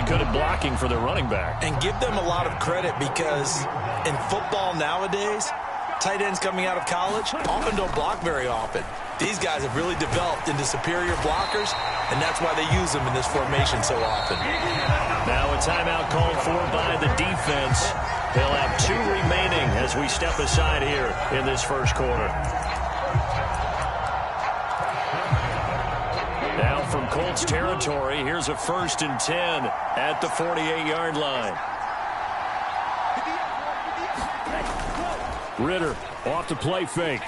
really good at blocking for their running back. And give them a lot of credit because in football nowadays, tight ends coming out of college often don't block very often. These guys have really developed into superior blockers, and that's why they use them in this formation so often. Now a timeout called for by the defense. They'll have 2 remaining as we step aside here in this first quarter. Now from Colts territory, here's a 1st and 10 at the 48-yard line. Ritter off the play fake.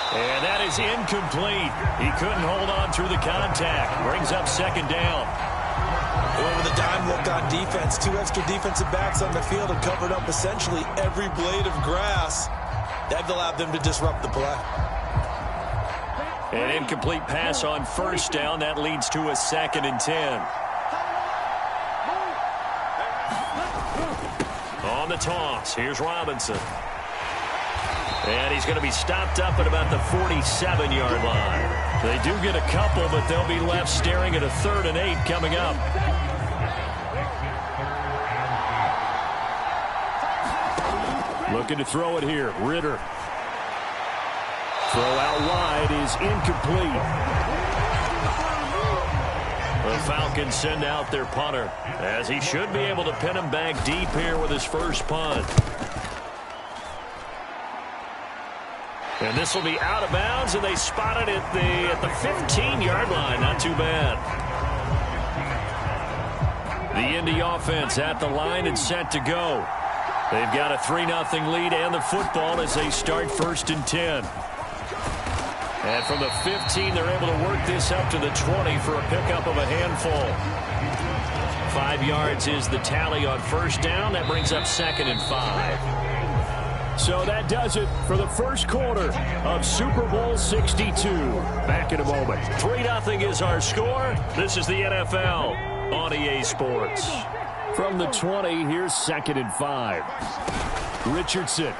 And that is incomplete. He couldn't hold on through the contact. Brings up 2nd down. Well, with a dime look on defense, 2 extra defensive backs on the field and covered up essentially every blade of grass. That allowed them to disrupt the play. An incomplete pass on 1st down. That leads to a 2nd and 10. On the toss, here's Robinson. And he's going to be stopped up at about the 47-yard line. They do get a couple, but they'll be left staring at a 3rd and 8 coming up. Looking to throw it here. Ritter. Throw out wide is incomplete. The Falcons send out their punter, as he should be able to pin him back deep here with his first punt. And this will be out of bounds, and they spot it at the 15-yard line. Not too bad. The Indy offense at the line and set to go. They've got a 3-0 lead and the football as they start 1st and 10. And from the 15, they're able to work this up to the 20 for a pickup of a handful. 5 yards is the tally on 1st down. That brings up 2nd and 5. So that does it for the first quarter of Super Bowl 62. Back in a moment. 3-0 is our score. This is the NFL on EA Sports. From the 20, here's 2nd and 5. Richardson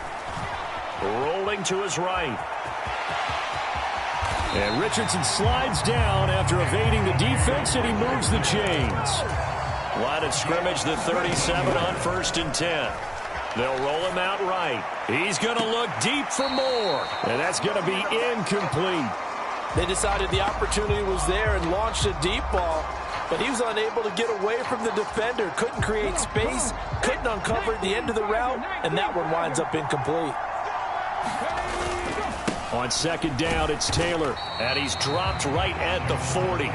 rolling to his right. And Richardson slides down after evading the defense, and he moves the chains. Line of scrimmage, the 37 on 1st and 10. They'll roll him out right. He's going to look deep for more. And that's going to be incomplete. They decided the opportunity was there and launched a deep ball, but he was unable to get away from the defender. Couldn't create space, couldn't uncover the end of the route, and that one winds up incomplete. On 2nd down, it's Taylor, and he's dropped right at the 40.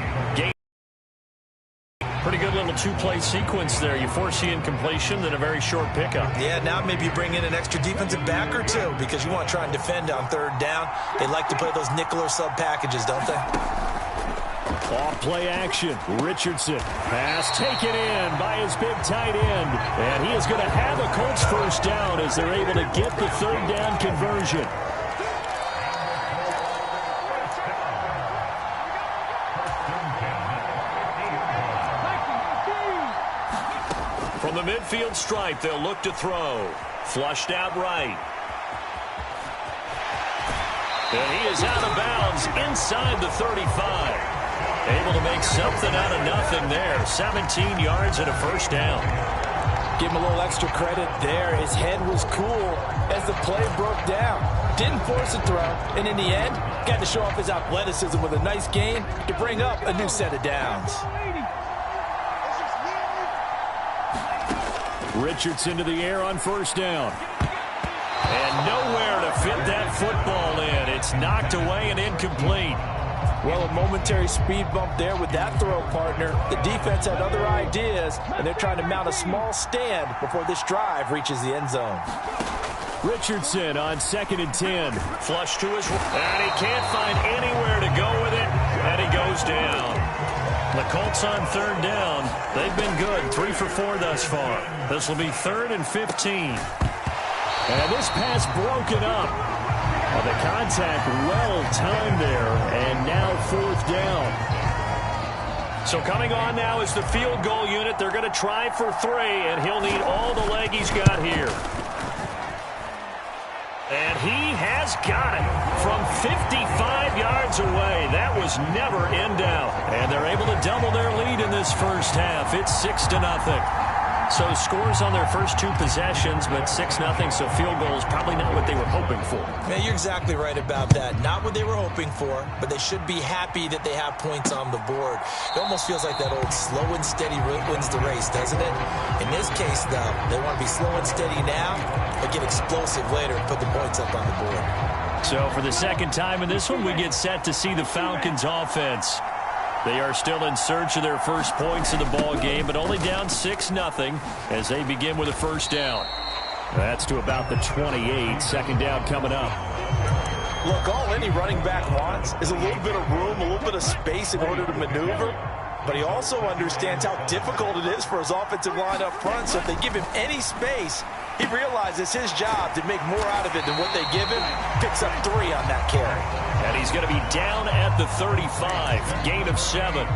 Pretty good little 2-play sequence there. You force the incompletion, then a very short pickup. Yeah, now maybe you bring in an extra defensive back or 2 because you want to try and defend on 3rd down. They like to play those nickel or sub packages, don't they? Off play action. Richardson. Pass taken in by his big tight end. And he is going to have a Colts 1st down as they're able to get the 3rd down conversion. From the midfield stripe, they'll look to throw. Flushed out right. And he is out of bounds inside the 35. Able to make something out of nothing there. 17 yards and a 1st down. Give him a little extra credit there. His head was cool as the play broke down. Didn't force a throw, and in the end, got to show off his athleticism with a nice gain to bring up a new set of downs. Richardson to the air on 1st down. And nowhere to fit that football in. It's knocked away and incomplete. Well, a momentary speed bump there with that throw, partner. The defense had other ideas, and they're trying to mount a small stand before this drive reaches the end zone. Richardson on 2nd and 10. Flush to his right. And he can't find anywhere to go with it, and he goes down. The Colts on 3rd down. They've been good, 3 for 4 thus far. This will be 3rd and 15. And this pass broken up. The contact well timed there, and now 4th down. So coming on now is the field goal unit. They're going to try for 3, and he'll need all the leg he's got here. And he has got it from 55 yards away. That was never in doubt. And they're able to double their lead in this first half. It's 6-0. So scores on their first two possessions, but 6-0, so field goals probably not what they were hoping for. Yeah, you're exactly right about that. Not what they were hoping for, but they should be happy that they have points on the board. It almost feels like that old slow and steady wins the race, doesn't it? In this case, though, they want to be slow and steady now, but get explosive later and put the points up on the board. So for the second time in this one, we get set to see the Falcons offense. They are still in search of their first points of the ball game, but only down 6-0 as they begin with a first down. That's to about the 28. Second down coming up. Look, all any running back wants is a little bit of room, a little bit of space in order to maneuver. But he also understands how difficult it is for his offensive line up front. So if they give him any space, he realizes his job to make more out of it than what they give him. Picks up 3 on that carry. And he's going to be down at the 35. Gain of 7.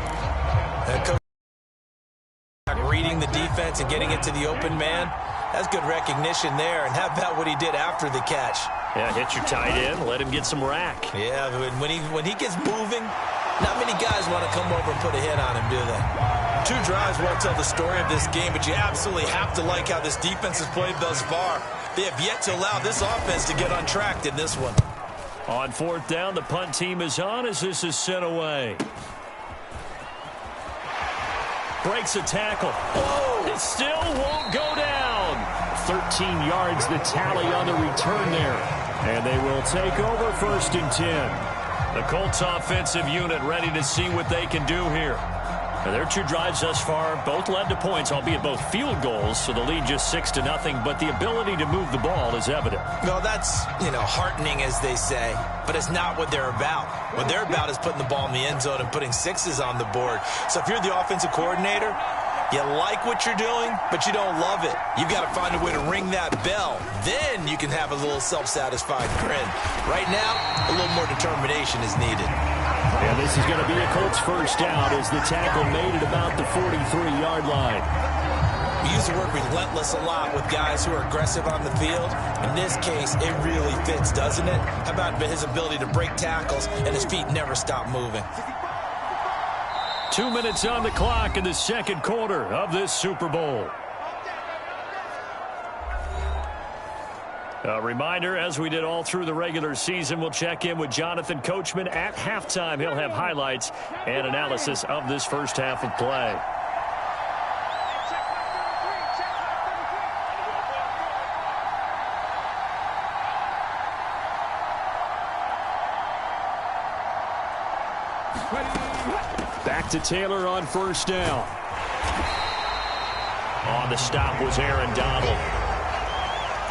Reading the defense and getting it to the open man. That's good recognition there. And how about what he did after the catch? Yeah, hit your tight end. Let him get some rack. Yeah, when he gets moving, not many guys want to come over and put a hit on him, do they? 2 drives won't tell the story of this game, but you absolutely have to like how this defense has played thus far. They have yet to allow this offense to get untracked in this one. On fourth down, the punt team is on as this is sent away. Breaks a tackle. Oh, it still won't go down. 13 yards the tally on the return there. And they will take over 1st and 10. The Colts offensive unit ready to see what they can do here. Now, their 2 drives thus far both led to points, albeit both field goals, so the lead just 6-0, but the ability to move the ball is evident. Well, that's, heartening, as they say, but it's not what they're about. What they're about is putting the ball in the end zone and putting 6s on the board. So if you're the offensive coordinator, you like what you're doing, but you don't love it. You've got to find a way to ring that bell. Then you can have a little self-satisfied grin. Right now, a little more determination is needed. And this is going to be a Colts first down as the tackle made at about the 43-yard line. We use the word relentless a lot with guys who are aggressive on the field. In this case, it really fits, doesn't it? How about his ability to break tackles and his feet never stop moving? 2 minutes on the clock in the second quarter of this Super Bowl. A reminder, as we did all through the regular season, we'll check in with Jonathan Coachman at halftime. He'll have highlights and analysis of this first half of play. Back to Taylor on first down. On the stop was Aaron Donald.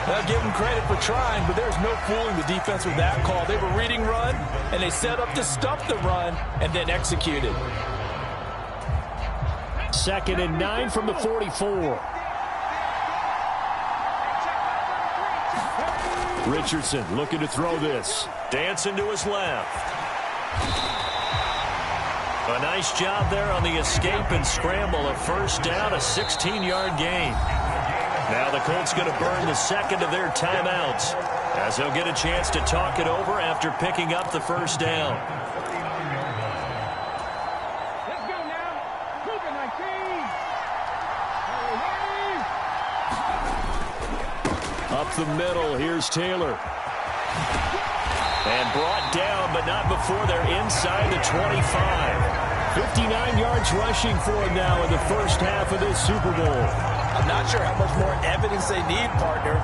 I'll give them credit for trying, but there's no fooling the defense with that call. They were reading run, and they set up to stop the run and then executed. 2nd and 9 from the 44. Richardson looking to throw this. Dancing to his left. A nice job there on the escape and scramble. A first down, a 16-yard gain. Now the Colts going to burn the second of their timeouts as they'll get a chance to talk it over after picking up the first down. Let's go now. Cougar 19. Up the middle, here's Taylor. And brought down, but not before they're inside the 25. 59 yards rushing for him now in the first half of this Super Bowl. I'm not sure how much more evidence they need, partner,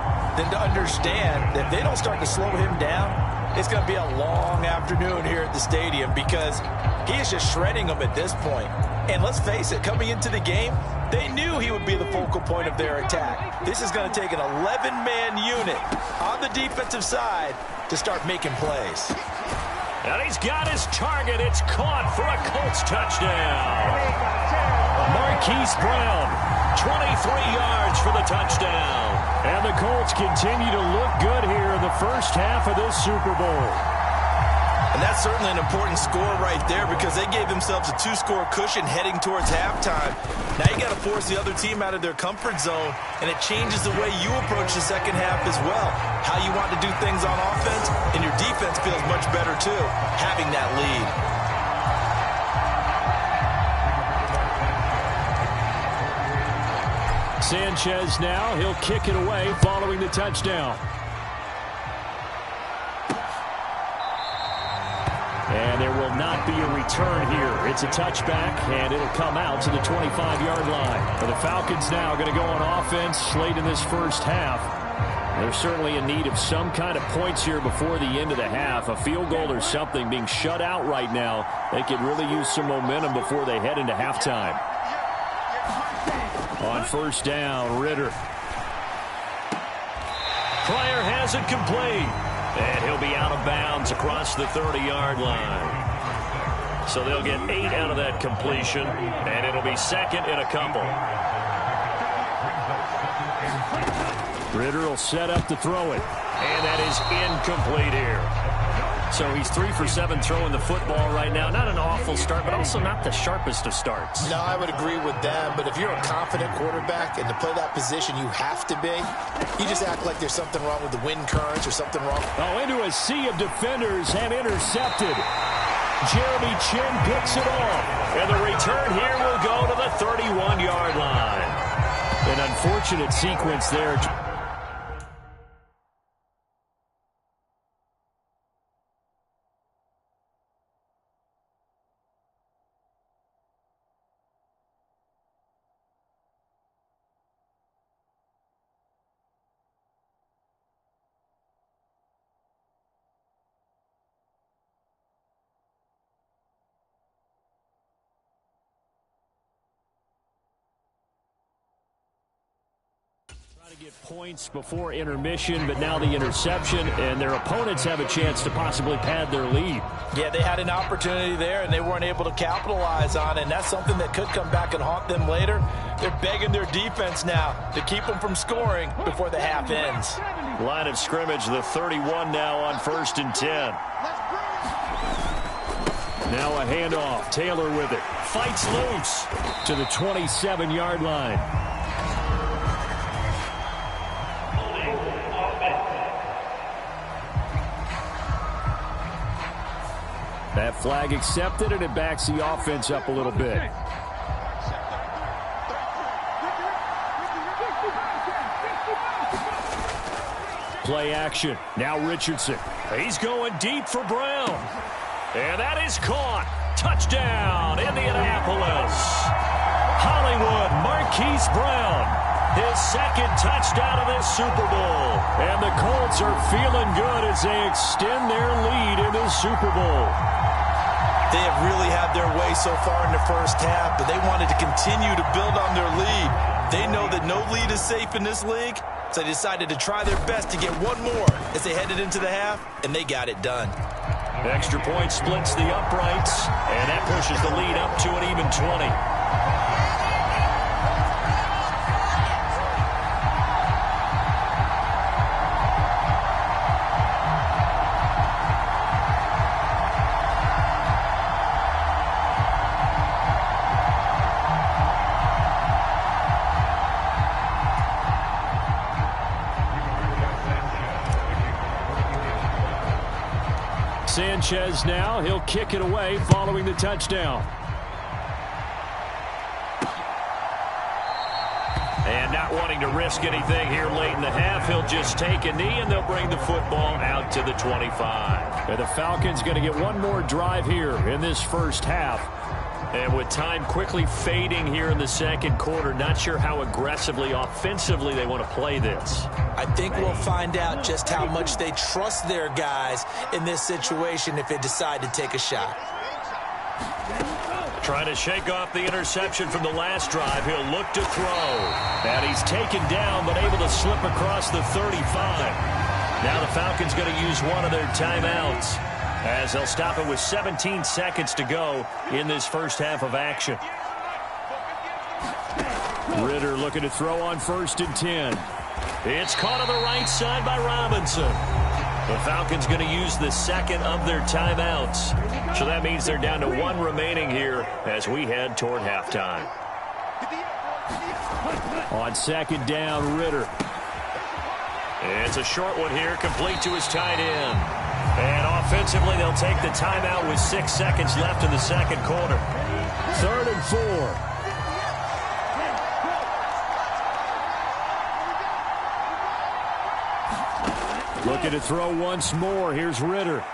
than to understand that if they don't start to slow him down, it's going to be a long afternoon here at the stadium because he is just shredding them at this point. And let's face it, coming into the game, they knew he would be the focal point of their attack. This is going to take an 11-man unit on the defensive side to start making plays. And he's got his target. It's caught for a Colts touchdown. Marquise Brown, 23 yards for the touchdown. And the Colts continue to look good here in the first half of this Super Bowl. And that's certainly an important score right there because they gave themselves a 2-score cushion heading towards halftime. Now you got to force the other team out of their comfort zone, and it changes the way you approach the second half as well. How you want to do things on offense, and your defense feels much better too, having that lead. Sanchez now, he'll kick it away following the touchdown. And there will not be a return here. It's a touchback, and it'll come out to the 25-yard line. The Falcons now going to go on offense late in this first half. They're certainly in need of some kind of points here before the end of the half. A field goal or something being shut out right now. They could really use some momentum before they head into halftime. On first down, Ritter. Pryor has it complete. And he'll be out of bounds across the 30-yard line. So they'll get 8 out of that completion, and it'll be second and a couple. Ritter will set up to throw it. And that is incomplete here. So he's 3 for 7 throwing the football right now. Not an awful start, but also not the sharpest of starts. No, I would agree with that. But if you're a confident quarterback and to play that position you have to be, you just act like there's something wrong with the wind currents or something wrong. Oh, into a sea of defenders and intercepted. Jeremy Chin picks it off. And the return here will go to the 31-yard line. An unfortunate sequence there. To get points before intermission, but now the interception, and their opponents have a chance to possibly pad their lead. Yeah, they had an opportunity there, and they weren't able to capitalize on it, and that's something that could come back and haunt them later. They're begging their defense now to keep them from scoring before the half ends. Line of scrimmage, the 31 now on first and 10. Now a handoff. Taylor with it. Fights loose to the 27-yard line. That flag accepted, and it backs the offense up a little bit. Play action. Now Richardson. He's going deep for Brown. And that is caught. Touchdown, Indianapolis. Hollywood Marquise Brown. His second touchdown of this Super Bowl. And the Colts are feeling good as they extend their lead in the Super Bowl. They have really had their way so far in the first half, but they wanted to continue to build on their lead. They know that no lead is safe in this league, so they decided to try their best to get one more as they headed into the half, and they got it done. Extra point splits the uprights, and that pushes the lead up to an even 20. Sanchez now, he'll kick it away following the touchdown. And not wanting to risk anything here late in the half, he'll just take a knee and they'll bring the football out to the 25. And the Falcons going to get one more drive here in this first half. And with time quickly fading here in the second quarter, not sure how aggressively, offensively they want to play this. I think we'll find out just how much they trust their guys in this situation if they decide to take a shot. Trying to shake off the interception from the last drive. He'll look to throw. And he's taken down but able to slip across the 35. Now the Falcons going to use one of their timeouts, as they'll stop it with 17 seconds to go in this first half of action. Ritter looking to throw on first and 10. It's caught on the right side by Robinson. The Falcons going to use the second of their timeouts. So that means they're down to one remaining here as we head toward halftime. On second down, Ritter. It's a short one here, complete to his tight end. And offensively, they'll take the timeout with 6 seconds left in the second quarter. 3rd and 4. Looking to throw once more. Here's Ritter.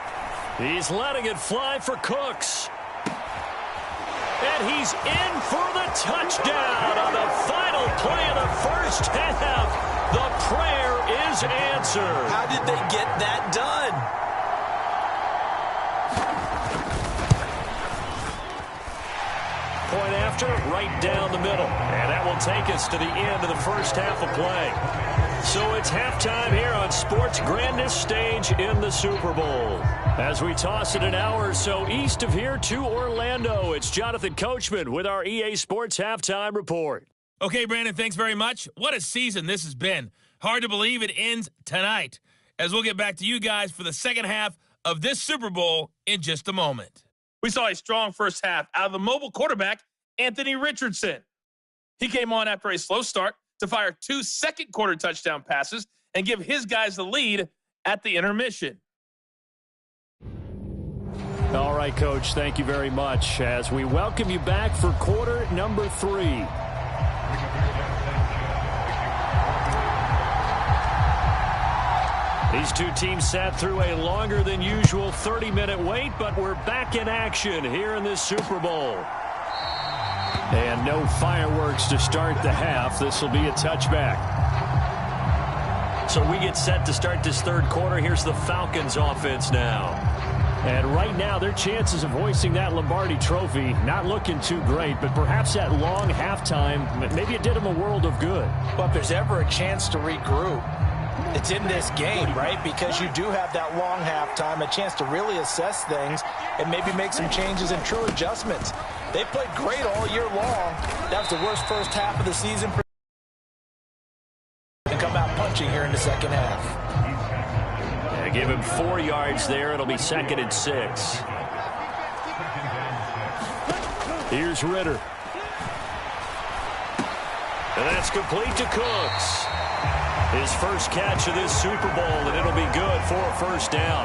He's letting it fly for Cooks. And he's in for the touchdown on the final play of the first half. The prayer is answered. How did they get that done? Point after, right down the middle. And that will take us to the end of the first half of play. So it's halftime here on sports' grandest stage in the Super Bowl. As we toss it an hour or so east of here to Orlando, it's Jonathan Coachman with our EA Sports Halftime Report. Okay, Brandon, thanks very much. What a season this has been. Hard to believe it ends tonight, as we'll get back to you guys for the second half of this Super Bowl in just a moment. We saw a strong first half out of the mobile quarterback, Anthony Richardson. He came on after a slow start to fire 2 second-quarter touchdown passes and give his guys the lead at the intermission. All right, Coach, thank you very much as we welcome you back for quarter number 3. These two teams sat through a longer than usual 30-minute wait, but we're back in action here in this Super Bowl. And no fireworks to start the half. This will be a touchback. So we get set to start this third quarter. Here's the Falcons offense now. And right now, their chances of hoisting that Lombardi trophy not looking too great, but perhaps that long halftime, maybe it did them a world of good. Well, if there's ever a chance to regroup, it's in this game, right? Because you do have that long halftime, a chance to really assess things and maybe make some changes and true adjustments. They played great all year long. That was the worst first half of the season. And come out punching here in the second half. Yeah, give him 4 yards there. It'll be 2nd and 6. Here's Ritter. And that's complete to Cooks. His first catch of this Super Bowl, and it'll be good for a first down.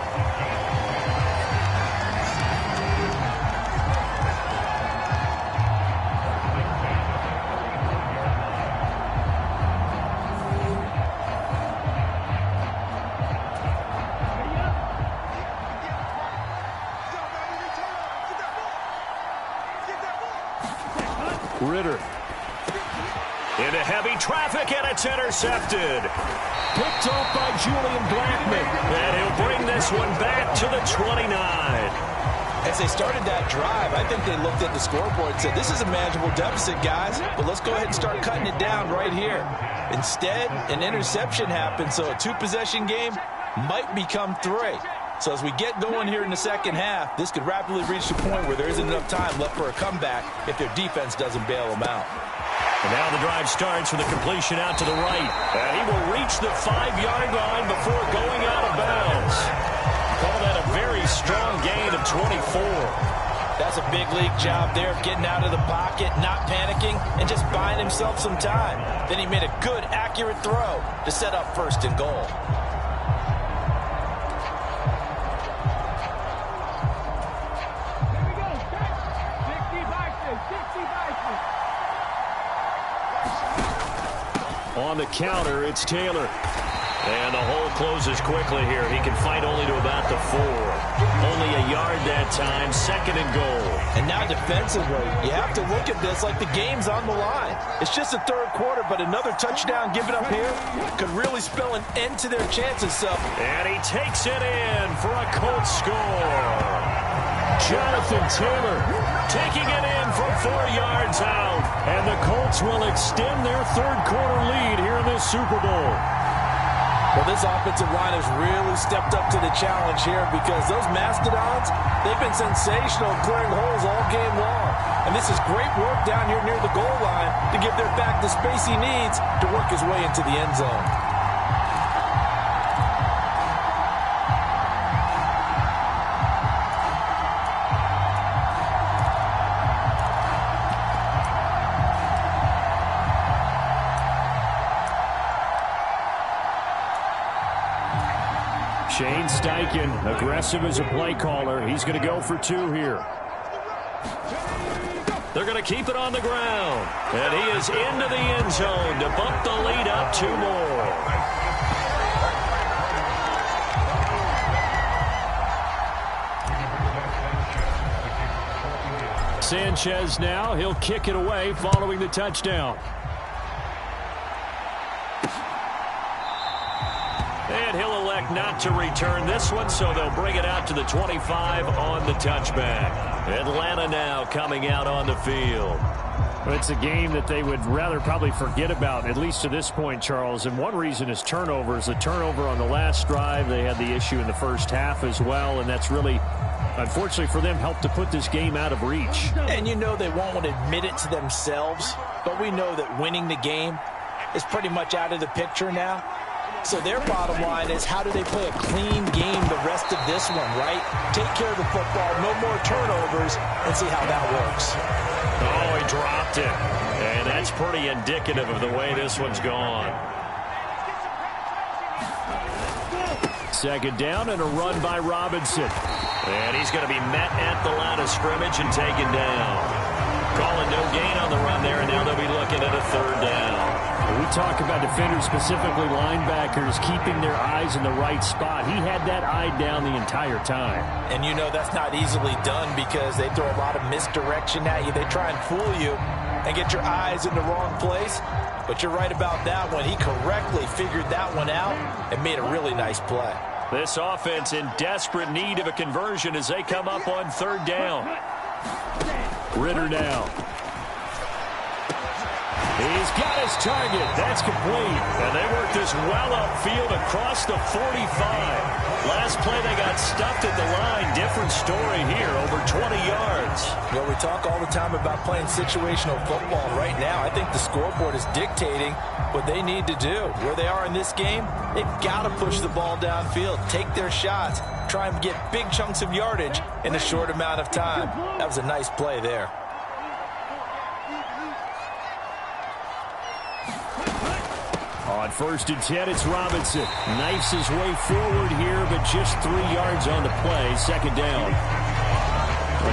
Ritter. Into heavy traffic, and it's intercepted. Picked off by Julian Blackman. And he'll bring this one back to the 29. As they started that drive, I think they looked at the scoreboard and said, this is a manageable deficit, guys, but let's go ahead and start cutting it down right here. Instead, an interception happened, so a 2-possession game might become 3. So as we get going here in the second half, this could rapidly reach the point where there isn't enough time left for a comeback if their defense doesn't bail them out. And now the drive starts with a completion out to the right. And he will reach the 5-yard line before going out of bounds. Call that a very strong gain of 24. That's a big league job there of getting out of the pocket, not panicking, and just buying himself some time. Then he made a good, accurate throw to set up 1st and goal. On the counter, it's Taylor. And the hole closes quickly here. He can fight only to about the 4. Only a yard that time, 2nd and goal. And now defensively, you have to look at this like the game's on the line. It's just the third quarter, but another touchdown given up here could really spell an end to their chances. And he takes it in for a Colts score. Jonathan Taylor taking it in from 4 yards out. And the Colts will extend their third quarter lead here in this Super Bowl. Well, this offensive line has really stepped up to the challenge here because those Mastodons, they've been sensational clearing holes all game long. And this is great work down here near the goal line to give their back the space he needs to work his way into the end zone. Shane Steichen, aggressive as a play caller. He's going to go for 2 here. They're going to keep it on the ground. And he is into the end zone to bump the lead up 2 more. Sanchez now. He'll kick it away following the touchdown. And he'll elect not to return this one, so they'll bring it out to the 25 on the touchback. Atlanta now coming out on the field. Well, it's a game that they would rather probably forget about, at least to this point, Charles. And one reason is turnovers. The turnover on the last drive, they had the issue in the first half as well, and that's really, unfortunately for them, helped to put this game out of reach. And you know they won't want to admit it to themselves, but we know that winning the game is pretty much out of the picture now. So their bottom line is, how do they play a clean game the rest of this one, right? Take care of the football, no more turnovers, and see how that works. Oh, he dropped it. And that's pretty indicative of the way this one's gone. Second down and a run by Robinson. And he's going to be met at the line of scrimmage and taken down. Calling no gain on the run there, and now they'll be looking at a 3rd down. We talk about defenders, specifically linebackers, keeping their eyes in the right spot. He had that eye down the entire time. And you know that's not easily done because they throw a lot of misdirection at you. They try and fool you and get your eyes in the wrong place. But you're right about that one. He correctly figured that one out and made a really nice play. This offense in desperate need of a conversion as they come up on 3rd down. Ritter now. He's got his target. That's complete. And they work this well upfield across the 45. Last play they got stuffed at the line. Different story here, over 20 yards. Well, we talk all the time about playing situational football. Right now, I think the scoreboard is dictating what they need to do. Where they are in this game, they've got to push the ball downfield, take their shots, try and get big chunks of yardage in a short amount of time. That was a nice play there. On 1st and 10, it's Robinson. Knifes his way forward here, but just 3 yards on the play. 2nd down.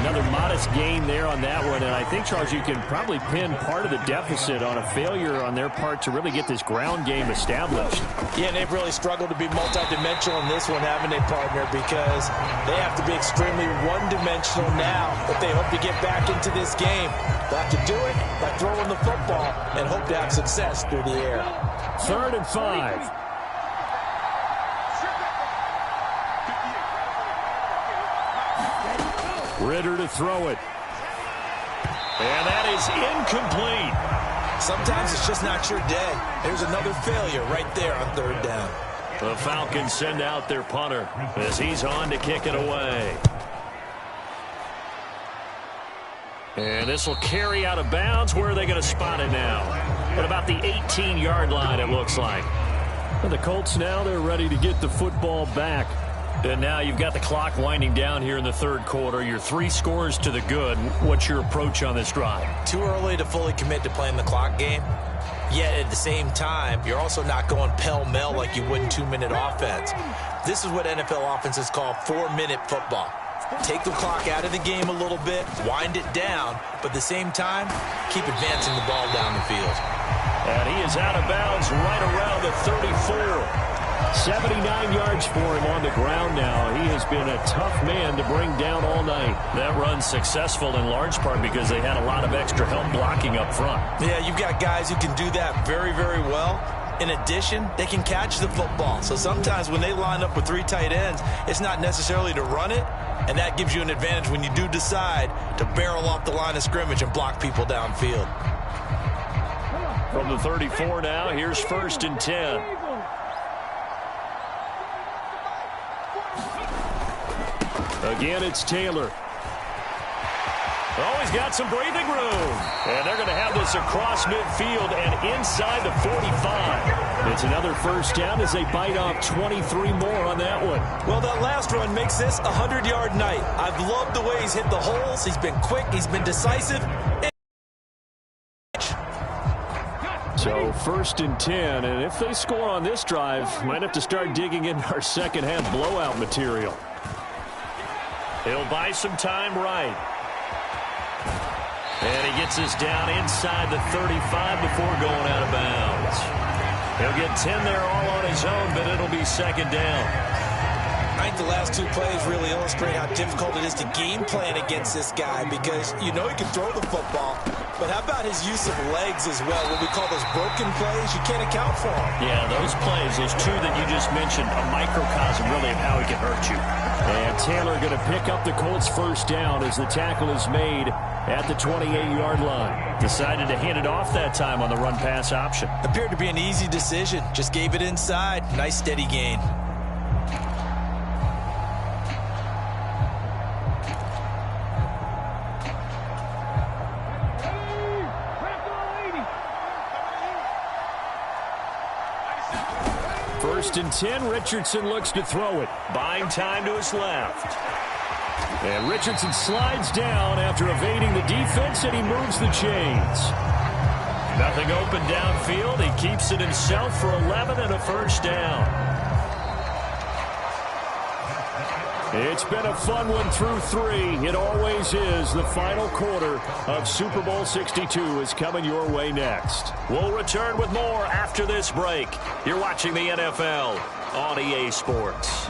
Another modest gain there on that one, and I think, Charles, you can probably pin part of the deficit on a failure on their part to really get this ground game established. Yeah, and they've really struggled to be multidimensional in this one, haven't they, partner? Because they have to be extremely one-dimensional now if they hope to get back into this game. They'll have to do it by throwing the football and hope to have success through the air. 3rd and 5. Ritter to throw it. And that is incomplete. Sometimes it's just not your day. There's another failure right there on 3rd down. The Falcons send out their punter as he's on to kick it away. And this will carry out of bounds. Where are they going to spot it now? At about the 18-yard line, it looks like. And the Colts now, they're ready to get the football back. And now you've got the clock winding down here in the 3rd quarter. You're 3 scores to the good. What's your approach on this drive? Too early to fully commit to playing the clock game. Yet at the same time, you're also not going pell-mell like you would in 2-minute offense. This is what NFL offenses call 4-minute football. Take the clock out of the game a little bit, wind it down, but at the same time, keep advancing the ball down the field. And he is out of bounds right around the 34. 79 yards for him on the ground now. He has been a tough man to bring down all night. That run's successful in large part because they had a lot of extra help blocking up front. Yeah, you've got guys who can do that very, very well. In addition, they can catch the football. So sometimes when they line up with 3 tight ends, it's not necessarily to run it, and that gives you an advantage when you do decide to barrel off the line of scrimmage and block people downfield. From the 34 now, here's 1st and 10. Again, it's Taylor. Oh, he's got some breathing room. And they're going to have this across midfield and inside the 45. It's another 1st down as they bite off 23 more on that one. Well, that last run makes this a 100-yard night. I've loved the way he's hit the holes. He's been quick. He's been decisive. So 1st and 10, and if they score on this drive, might have to start digging in our second half blowout material. He'll buy some time right. And he gets us down inside the 35 before going out of bounds. He'll get 10 there all on his own, but it'll be second down. I think the last two plays really illustrate how difficult it is to game plan against this guy because you know he can throw the football, but how about his use of legs as well? What we call those broken plays, you can't account for them. Yeah, those plays, those two that you just mentioned, a microcosm really of how he can hurt you. And Taylor going to pick up the Colts' first down as the tackle is made at the 28-yard line. Decided to hand it off that time on the run-pass option. Appeared to be an easy decision. Just gave it inside. Nice steady gain. First and 10, Richardson looks to throw it. Buying time to his left. And Richardson slides down after evading the defense, and he moves the chains. Nothing open downfield. He keeps it himself for 11 and a first down. It's been a fun one through 3. It always is. The final quarter of Super Bowl 62 is coming your way next. We'll return with more after this break. You're watching the NFL on EA Sports.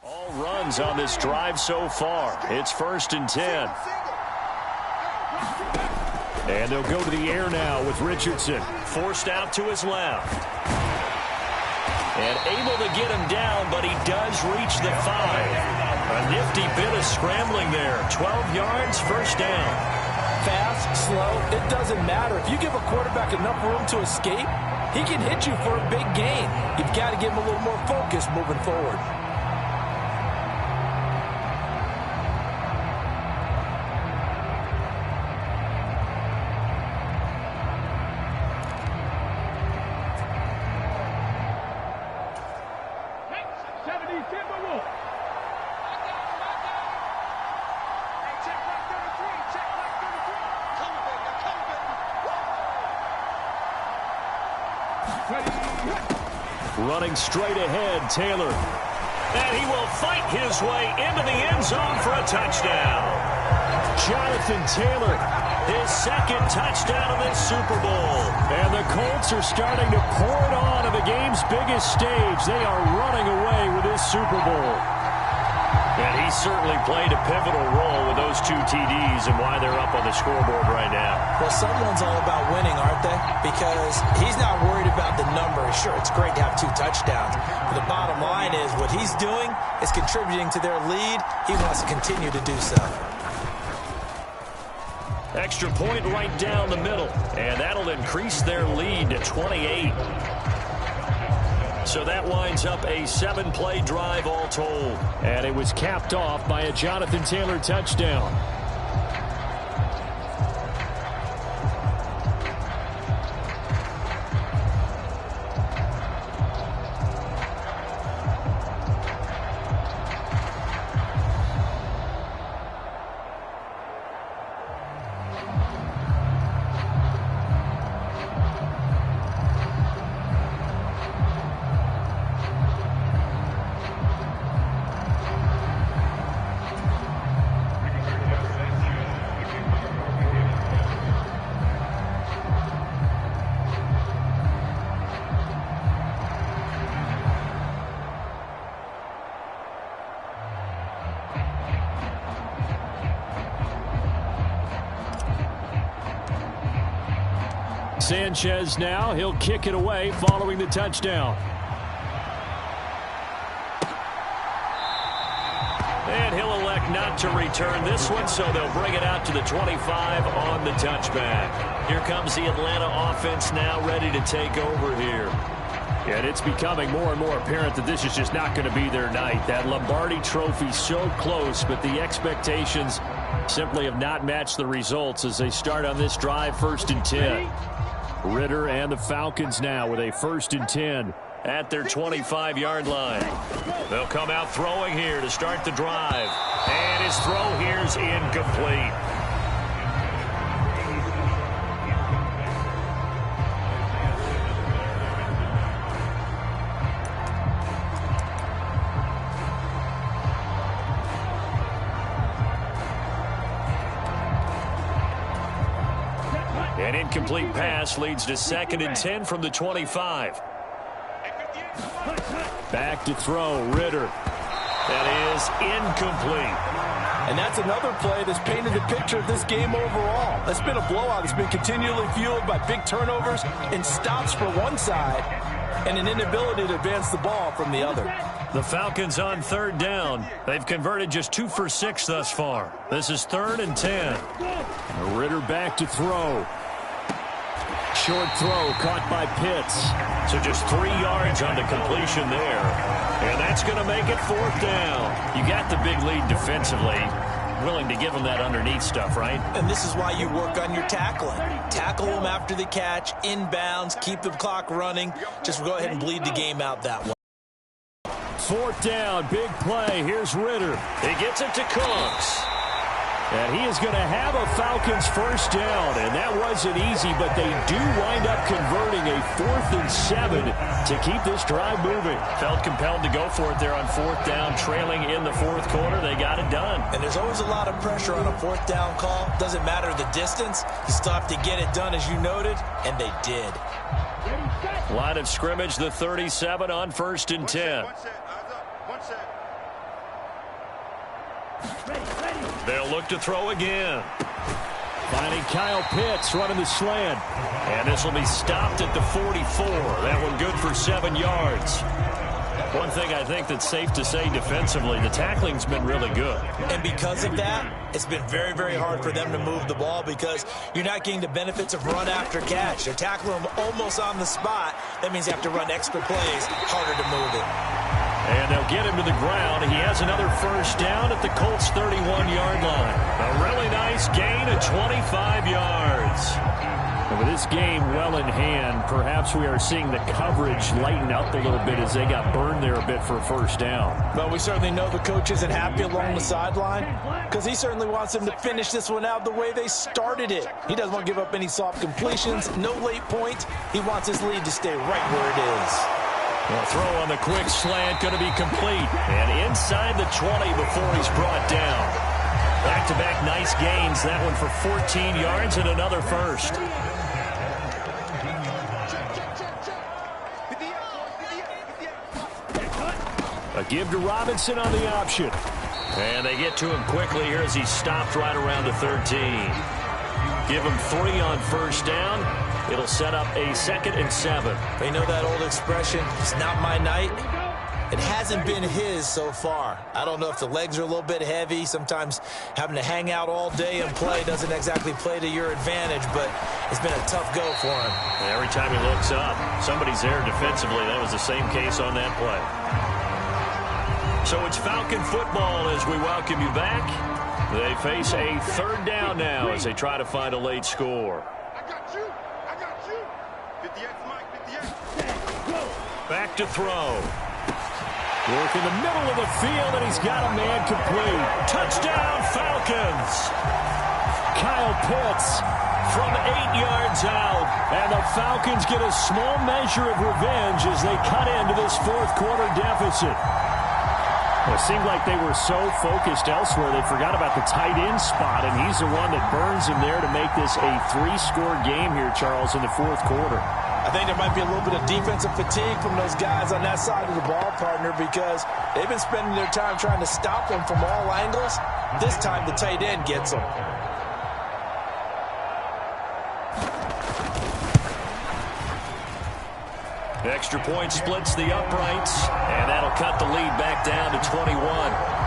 All runs on this drive so far. It's 1st and 10. And they'll go to the air now with Richardson. Forced out to his left. And able to get him down, but he does reach the 5. A nifty bit of scrambling there. 12 yards, first down. Fast, slow, it doesn't matter. If you give a quarterback enough room to escape, he can hit you for a big gain. You've got to give him a little more focus moving forward. Running straight ahead, Taylor. And he will fight his way into the end zone for a touchdown. Jonathan Taylor, his second touchdown of this Super Bowl. And the Colts are starting to pour it on the game's biggest stage. They are running away with this Super Bowl. And he certainly played a pivotal role with those 2 TDs and why they're up on the scoreboard right now. Well, someone's all about winning, aren't they? Because he's not worried about the number. Sure, it's great to have 2 touchdowns. But the bottom line is what he's doing is contributing to their lead. He wants to continue to do so. Extra point right down the middle. And that'll increase their lead to 28. So that winds up a 7-play drive all told. And it was capped off by a Jonathan Taylor touchdown. Sanchez now. He'll kick it away following the touchdown. And he'll elect not to return this one, so they'll bring it out to the 25 on the touchback. Here comes the Atlanta offense now ready to take over here. And it's becoming more and more apparent that this is just not going to be their night. That Lombardi trophy so close, but the expectations simply have not matched the results as they start on this drive, 1st and 10. Ritter and the Falcons now with a 1st and 10 at their 25-yard line. They'll come out throwing here to start the drive. And his throw here's incomplete. An incomplete pass leads to 2nd and 10 from the 25. Back to throw, Ritter. That is incomplete. And that's another play that's painted the picture of this game overall. It's been a blowout. It's been continually fueled by big turnovers and stops for one side and an inability to advance the ball from the other. The Falcons on 3rd down. They've converted just 2 for 6 thus far. This is 3rd and 10. Ritter back to throw. Short throw caught by Pitts. So just 3 yards on the completion there. And that's going to make it 4th down. You got the big lead defensively. Willing to give them that underneath stuff, right? And this is why you work on your tackling. Tackle them after the catch, inbounds, keep the clock running. Just go ahead and bleed the game out that way. 4th down, big play. Here's Ritter. He gets it to Cooks. And he is going to have a Falcons 1st down. And that wasn't easy, but they do wind up converting a 4th and 7 to keep this drive moving. Felt compelled to go for it there on 4th down, trailing in the 4th quarter. They got it done. And there's always a lot of pressure on a 4th down call. Doesn't matter the distance. You still have to get it done, as you noted, and they did. Line of scrimmage, the 37 on 1st and 10. They'll look to throw again. Finding Kyle Pitts running the slant. And this will be stopped at the 44. That one good for 7 yards. One thing I think that's safe to say defensively, the tackling's been really good. And because of that, it's been very, very hard for them to move the ball because you're not getting the benefits of run after catch. They're tackling them almost on the spot. That means you have to run extra plays, harder to move it. And they'll get him to the ground. He has another 1st down at the Colts' 31-yard line. A really nice gain of 25 yards. And with this game well in hand, perhaps we are seeing the coverage lighten up a little bit as they got burned there a bit for a 1st down. But we certainly know the coach isn't happy along the sideline because he certainly wants them to finish this one out the way they started it. He doesn't want to give up any soft completions, no late points. He wants his lead to stay right where it is. A throw on the quick slant going to be complete. And inside the 20 before he's brought down. Back-to-back nice gains. That one for 14 yards and another 1st. A give to Robinson on the option. And they get to him quickly here as he's stopped right around the 13. Give him 3 on 1st down. It'll set up a 2nd and 7. They know that old expression, it's not my night. It hasn't been his so far. I don't know if the legs are a little bit heavy. Sometimes having to hang out all day and play doesn't exactly play to your advantage, but it's been a tough go for him. And every time he looks up, somebody's there defensively. That was the same case on that play. So it's Falcon football as we welcome you back. They face a 3rd down now as they try to find a late score. Back to throw. Work in the middle of the field, and he's got a man complete. Touchdown, Falcons! Kyle Pitts from 8 yards out. And the Falcons get a small measure of revenge as they cut into this 4th quarter deficit. It seemed like they were so focused elsewhere, they forgot about the tight end spot, and he's the one that burns him there to make this a 3-score game here, Charles, in the 4th quarter. I think there might be a little bit of defensive fatigue from those guys on that side of the ball, partner, because they've been spending their time trying to stop them from all angles. This time the tight end gets them. Extra point splits the uprights, and that'll cut the lead back down to 21.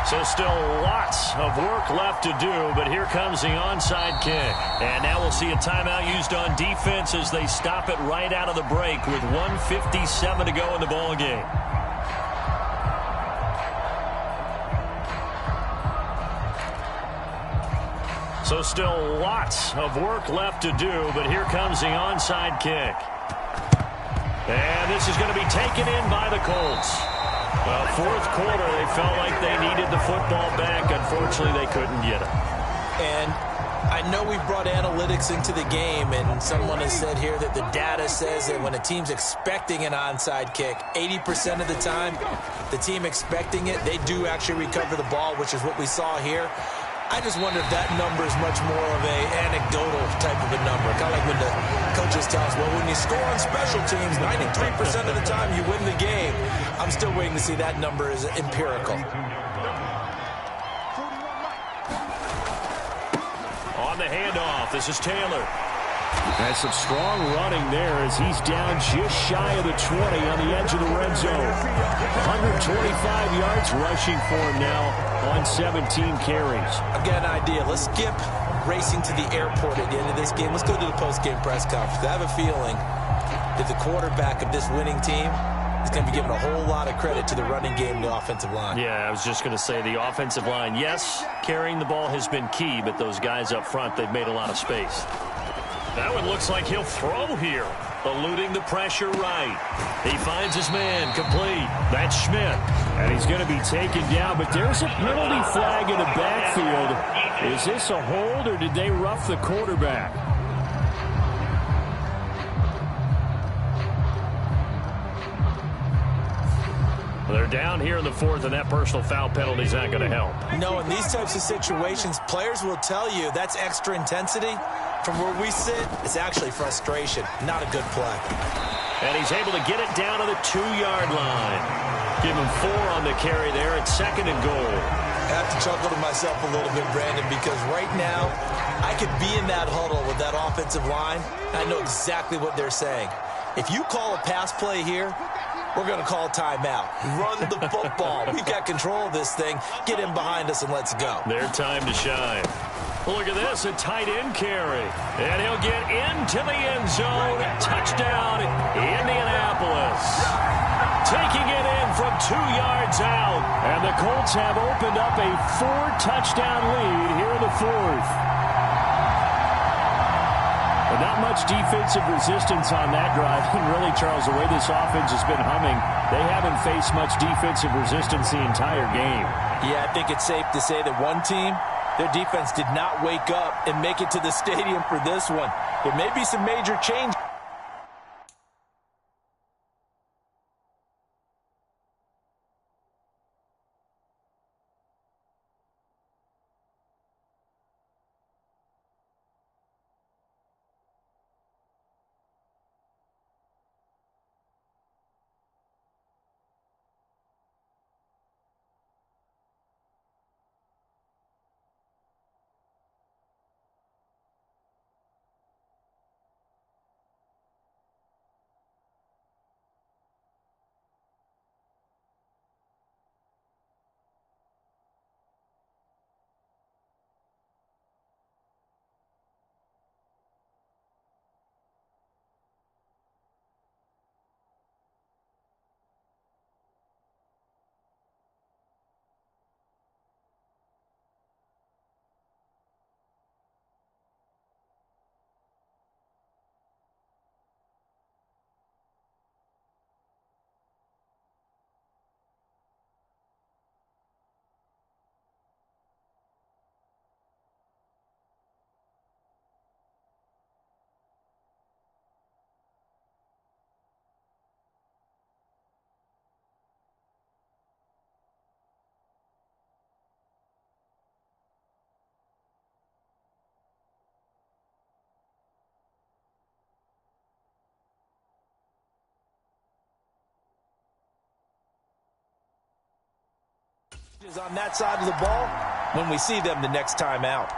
So still lots of work left to do, but here comes the onside kick. And now we'll see a timeout used on defense as they stop it right out of the break with 1:57 to go in the ballgame. So still lots of work left to do, but here comes the onside kick. And this is going to be taken in by the Colts. Well, fourth quarter, they felt like they needed the football back. Unfortunately, they couldn't get it. And I know we brought analytics into the game, and someone has said here that the data says that when a team's expecting an onside kick, 80% of the time, the team expecting it, they do actually recover the ball, which is what we saw here. I just wonder if that number is much more of a anecdotal type of a number. Kind of like when the coaches tell us, well, when you score on special teams, 93% of the time you win the game. I'm still waiting to see that number is empirical. On the handoff, this is Taylor. That's some strong running there as he's down just shy of the 20 on the edge of the red zone. 125 yards rushing for him now on 17 carries. I've got an idea. Let's skip racing to the airport at the end of this game. Let's go to the post-game press conference. I have a feeling that the quarterback of this winning team is going to be given a whole lot of credit to the running game and the offensive line. Yeah, I was just going to say the offensive line. Yes, carrying the ball has been key, but those guys up front, they've made a lot of space. That one looks like he'll throw here. Eluding the pressure right. He finds his man complete. That's Schmidt. And he's going to be taken down, but there's a penalty flag in the backfield. Is this a hold or did they rough the quarterback? They're down here in the fourth, and that personal foul penalty is not going to help. No, in these types of situations, players will tell you that's extra intensity. From where we sit, it's actually frustration. Not a good play. And he's able to get it down to the 2-yard line. Give him 4 on the carry there at 2nd and goal. I have to chuckle to myself a little bit, Brandon, because right now I could be in that huddle with that offensive line. I know exactly what they're saying. If you call a pass play here, we're going to call timeout. Run the football. We've got control of this thing. Get in behind us and let's go. Their time to shine. Look at this, a tight end carry. And he'll get into the end zone. Touchdown, Indianapolis. Taking it in from 2 yards out. And the Colts have opened up a 4-touchdown lead here in the fourth. But not much defensive resistance on that drive. And really, Charles, the way this offense has been humming, they haven't faced much defensive resistance the entire game. Yeah, I think it's safe to say that one team, their defense did not wake up and make it to the stadium for this one. There may be some major change. On that side of the ball, when we see them the next time out.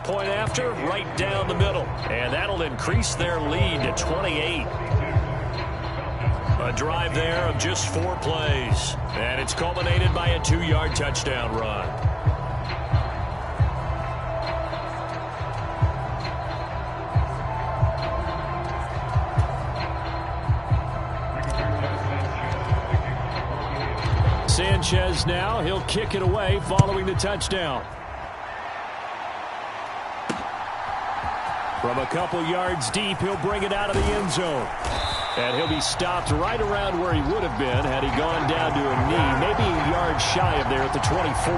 Point after, right down the middle. And that'll increase their lead to 28. A drive there of just 4 plays. And it's culminated by a 2-yard touchdown run. Sanchez now, he'll kick it away following the touchdown. From a couple yards deep, he'll bring it out of the end zone. And he'll be stopped right around where he would have been had he gone down to a knee, maybe a yard shy of there at the 24.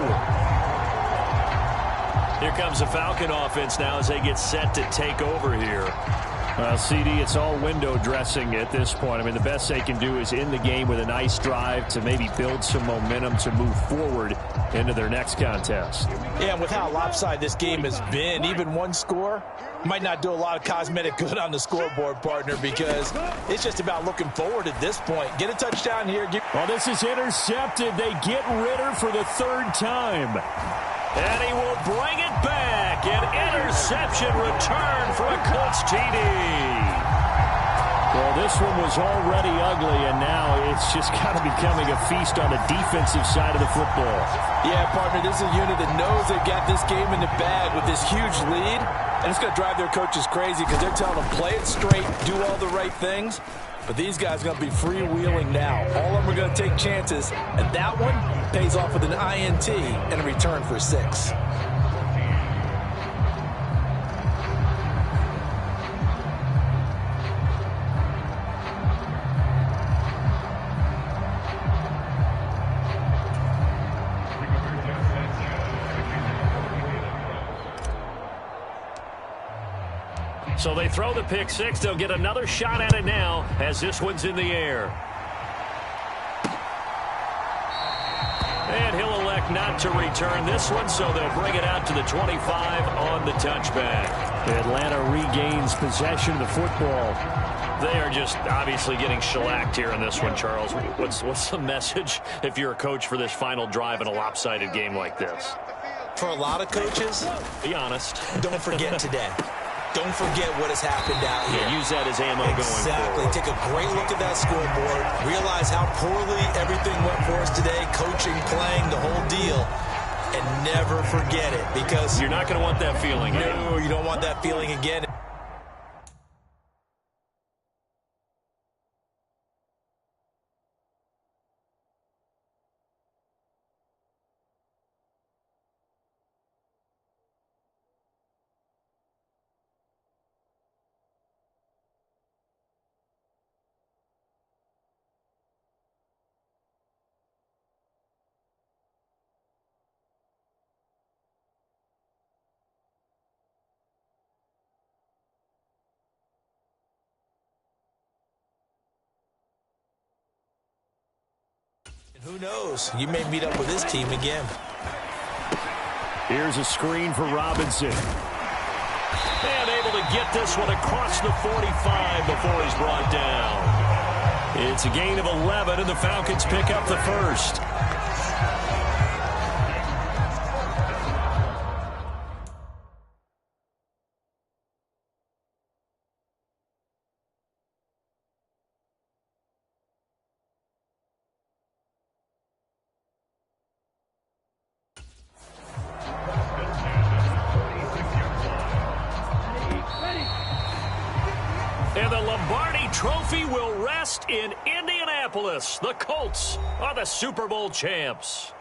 Here comes the Falcon offense now as they get set to take over here. CD, it's all window dressing at this point. I mean, the best they can do is end the game with a nice drive to maybe build some momentum to move forward into their next contest. Yeah, and with how lopsided this game has been, even one score might not do a lot of cosmetic good on the scoreboard, partner, because it's just about looking forward at this point. Get a touchdown here. Well, this is intercepted. They get Ritter for the 3rd time. And he will bring it back. An interception return for a Colts TD. Well, this one was already ugly, and now it's just kind of becoming a feast on the defensive side of the football. Yeah, partner, this is a unit that knows they've got this game in the bag with this huge lead, and it's going to drive their coaches crazy because they're telling them play it straight, do all the right things. But these guys are going to be freewheeling now. All of them are going to take chances, and that one pays off with an INT and a return for 6. So they throw the pick 6. They'll get another shot at it now as this one's in the air. And he'll elect not to return this one, so they'll bring it out to the 25 on the touchback. Atlanta regains possession of the football. They are just obviously getting shellacked here in this one, Charles. What's the message if you're a coach for this final drive in a lopsided game like this? For a lot of coaches, be honest. Don't forget today. Don't forget what has happened out here. Yeah, use that as ammo going forward. Exactly. Take a great look at that scoreboard. Realize how poorly everything went for us today. Coaching, playing, the whole deal. And never forget it, because you're not going to want that feeling. No, you don't want that feeling again. Who knows? You may meet up with this team again. Here's a screen for Robinson. And able to get this one across the 45 before he's brought down. It's a gain of 11, and the Falcons pick up the first. And the Lombardi Trophy will rest in Indianapolis. The Colts are the Super Bowl champs.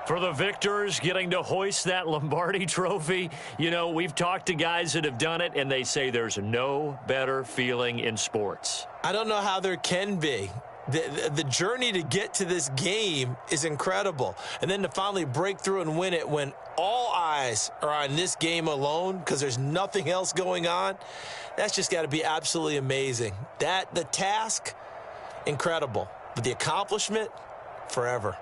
For the victors getting to hoist that Lombardi Trophy, you know, we've talked to guys that have done it, and they say there's no better feeling in sports. I don't know how there can be. The journey to get to this game is incredible. And then to finally break through and win it when all eyes are on this game alone because there's nothing else going on, that's just got to be absolutely amazing. The task, incredible. But the accomplishment, forever.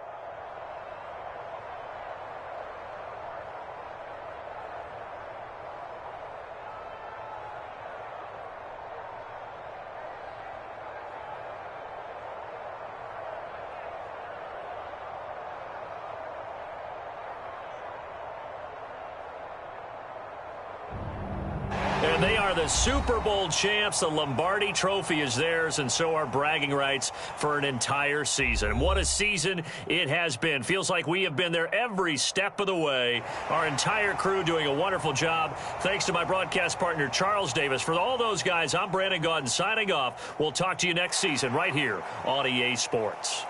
are the Super Bowl champs. The Lombardi Trophy is theirs, and so are bragging rights for an entire season. What a season it has been. Feels like we have been there every step of the way. Our entire crew doing a wonderful job. Thanks to my broadcast partner, Charles Davis. For all those guys, I'm Brandon Gaudin signing off. We'll talk to you next season right here on EA Sports.